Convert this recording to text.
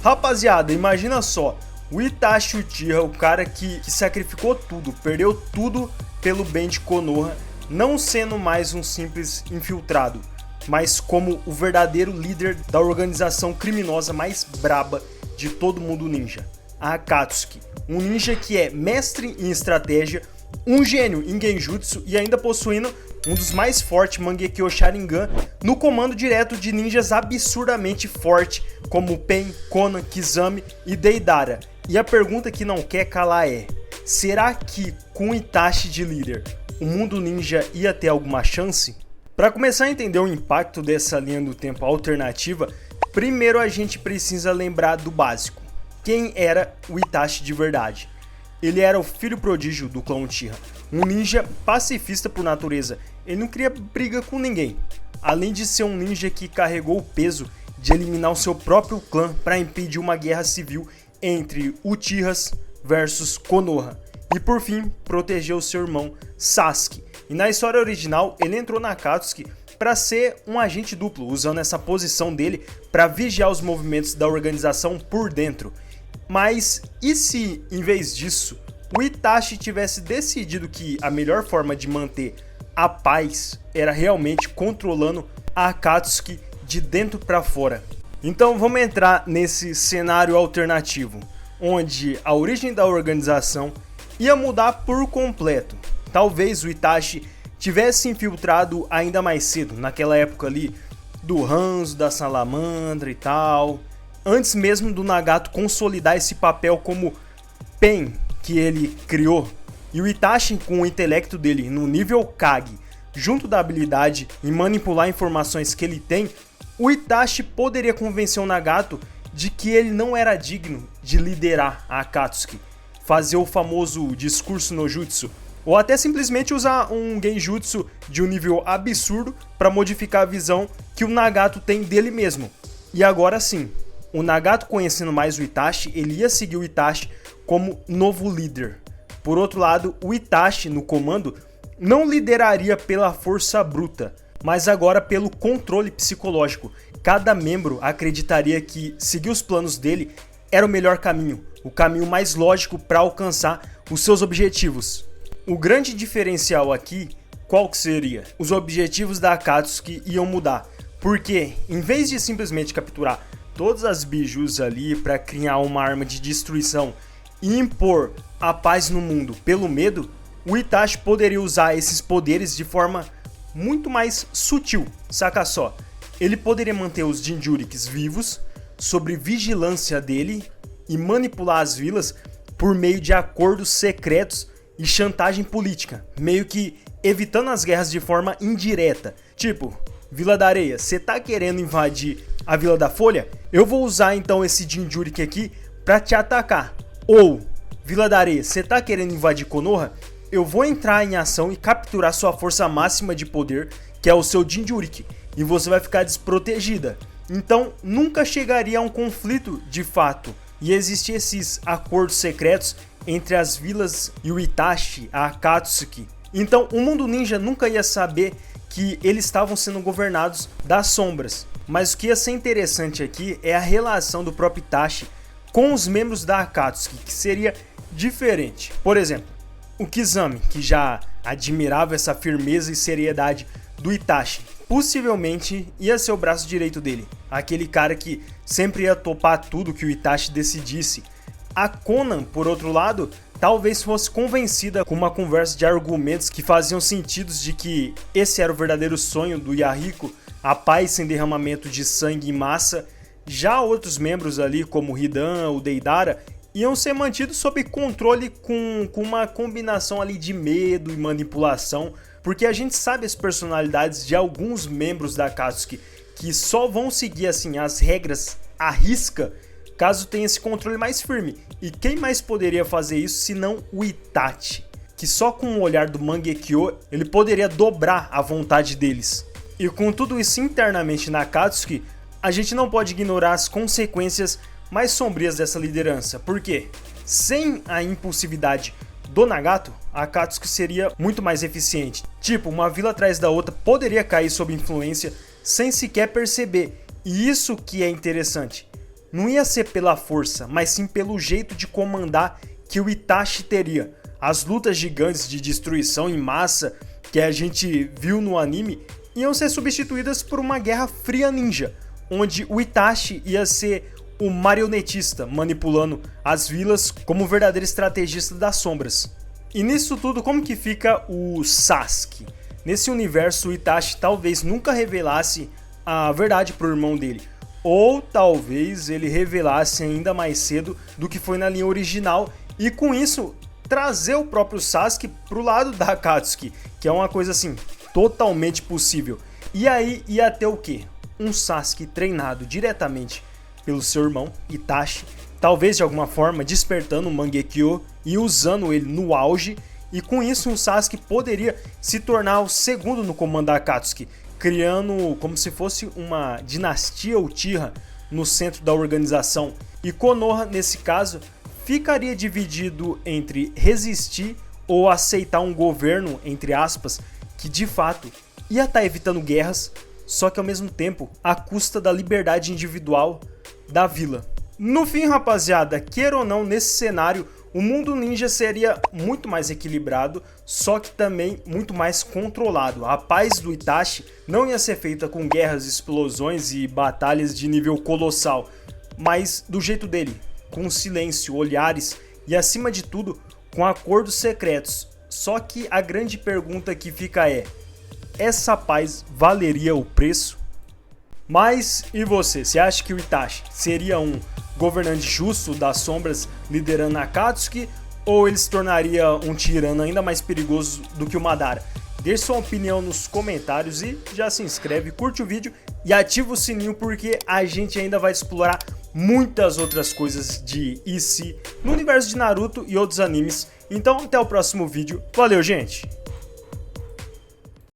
Rapaziada, imagina só, o Itachi Uchiha, o cara que sacrificou tudo, perdeu tudo pelo bem de Konoha, não sendo mais um simples infiltrado, mas como o verdadeiro líder da organização criminosa mais braba de todo mundo ninja, a Akatsuki. Um ninja que é mestre em estratégia, um gênio em Genjutsu e ainda possuindo um dos mais fortes Mangekyo Sharingan no comando direto de ninjas absurdamente fortes como Pen, Konan, Kizami e Deidara. E a pergunta que não quer calar é: será que com Itachi de líder, o mundo ninja ia ter alguma chance? Para começar a entender o impacto dessa linha do tempo alternativa, primeiro a gente precisa lembrar do básico. Quem era o Itachi de verdade? Ele era o filho prodígio do clã Uchiha, um ninja pacifista por natureza. Ele não queria briga com ninguém, além de ser um ninja que carregou o peso de eliminar o seu próprio clã para impedir uma guerra civil entre Uchihas versus Konoha e por fim proteger o seu irmão Sasuke. E na história original ele entrou na Akatsuki para ser um agente duplo, usando essa posição dele para vigiar os movimentos da organização por dentro. Mas e se, em vez disso, o Itachi tivesse decidido que a melhor forma de manter a paz era realmente controlando a Akatsuki de dentro para fora? Então vamos entrar nesse cenário alternativo, onde a origem da organização ia mudar por completo. Talvez o Itachi tivesse infiltrado ainda mais cedo, naquela época ali do Hanzo, da Salamandra e tal, antes mesmo do Nagato consolidar esse papel como Pen que ele criou. E o Itachi, com o intelecto dele no nível Kage, junto da habilidade em manipular informações que ele tem, o Itachi poderia convencer o Nagato de que ele não era digno de liderar a Akatsuki, fazer o famoso discurso no jutsu, ou até simplesmente usar um genjutsu de um nível absurdo para modificar a visão que o Nagato tem dele mesmo. E agora sim, o Nagato, conhecendo mais o Itachi, ele ia seguir o Itachi como novo líder. Por outro lado, o Itachi no comando não lideraria pela força bruta, mas agora pelo controle psicológico. Cada membro acreditaria que seguir os planos dele era o melhor caminho, o caminho mais lógico para alcançar os seus objetivos. O grande diferencial aqui, qual que seria? Os objetivos da Akatsuki iam mudar, porque em vez de simplesmente capturar todas as bijus ali para criar uma arma de destruição e impor a paz no mundo pelo medo, o Itachi poderia usar esses poderes de forma muito mais sutil, saca só. Ele poderia manter os Jinchurikis vivos, sob vigilância dele e manipular as vilas por meio de acordos secretos e chantagem política, meio que evitando as guerras de forma indireta. Tipo, Vila da Areia, você tá querendo invadir a Vila da Folha? Eu vou usar então esse Jinchuriki aqui pra te atacar. Ou, Vila da Areia, você tá querendo invadir Konoha? Eu vou entrar em ação e capturar sua força máxima de poder, que é o seu Jinchuriki, e você vai ficar desprotegida. Então nunca chegaria a um conflito de fato, e existiam esses acordos secretos entre as vilas e o Itachi, a Akatsuki. Então o mundo ninja nunca ia saber que eles estavam sendo governados das sombras. Mas o que ia ser interessante aqui é a relação do próprio Itachi com os membros da Akatsuki, que seria diferente. Por exemplo, o Kizami, que já admirava essa firmeza e seriedade do Itachi, possivelmente ia ser o braço direito dele, aquele cara que sempre ia topar tudo que o Itachi decidisse. A Konan, por outro lado, talvez fosse convencida com uma conversa de argumentos que faziam sentido de que esse era o verdadeiro sonho do Yahiko, a paz sem derramamento de sangue em massa. Já outros membros ali, como o Hidan, o Deidara, iam ser mantidos sob controle com uma combinação ali de medo e manipulação, porque a gente sabe as personalidades de alguns membros da Akatsuki que só vão seguir assim as regras à risca caso tenha esse controle mais firme. E quem mais poderia fazer isso senão o Itachi, que só com o olhar do Mangekyo ele poderia dobrar a vontade deles. E com tudo isso internamente na Akatsuki, a gente não pode ignorar as consequências mais sombrias dessa liderança. Por quê? Sem a impulsividade do Nagato, a Akatsuki seria muito mais eficiente. Tipo, uma vila atrás da outra poderia cair sob influência sem sequer perceber. E isso que é interessante. não ia ser pela força, mas sim pelo jeito de comandar que o Itachi teria. As lutas gigantes de destruição em massa que a gente viu no anime iam ser substituídas por uma guerra fria ninja, onde o Itachi ia ser o marionetista, manipulando as vilas como verdadeiro estrategista das sombras. E nisso tudo, como que fica o Sasuke? Nesse universo, o Itachi talvez nunca revelasse a verdade pro irmão dele, ou talvez ele revelasse ainda mais cedo do que foi na linha original, e com isso trazer o próprio Sasuke pro lado da Akatsuki, que é uma coisa assim, totalmente possível. E aí ia ter o quê? Um Sasuke treinado diretamente pelo seu irmão, Itachi, talvez de alguma forma despertando o Mangekyo e usando ele no auge, e com isso um Sasuke poderia se tornar o segundo no comando da Akatsuki, criando como se fosse uma dinastia Uchiha no centro da organização. E Konoha, nesse caso, ficaria dividido entre resistir ou aceitar um governo, entre aspas, que de fato ia estar evitando guerras, só que ao mesmo tempo à custa da liberdade individual da vila. No fim, rapaziada, queira ou não, nesse cenário, o mundo ninja seria muito mais equilibrado, só que também muito mais controlado. A paz do Itachi não ia ser feita com guerras, explosões e batalhas de nível colossal, mas do jeito dele, com silêncio, olhares e, acima de tudo, com acordos secretos. Só que a grande pergunta que fica é: essa paz valeria o preço? Mas e você? Você acha que o Itachi seria um governante justo das sombras liderando a Akatsuki, ou ele se tornaria um tirano ainda mais perigoso do que o Madara? Deixe sua opinião nos comentários e já se inscreve, curte o vídeo e ativa o sininho, porque a gente ainda vai explorar muitas outras coisas de IC no universo de Naruto e outros animes. Então até o próximo vídeo, valeu gente!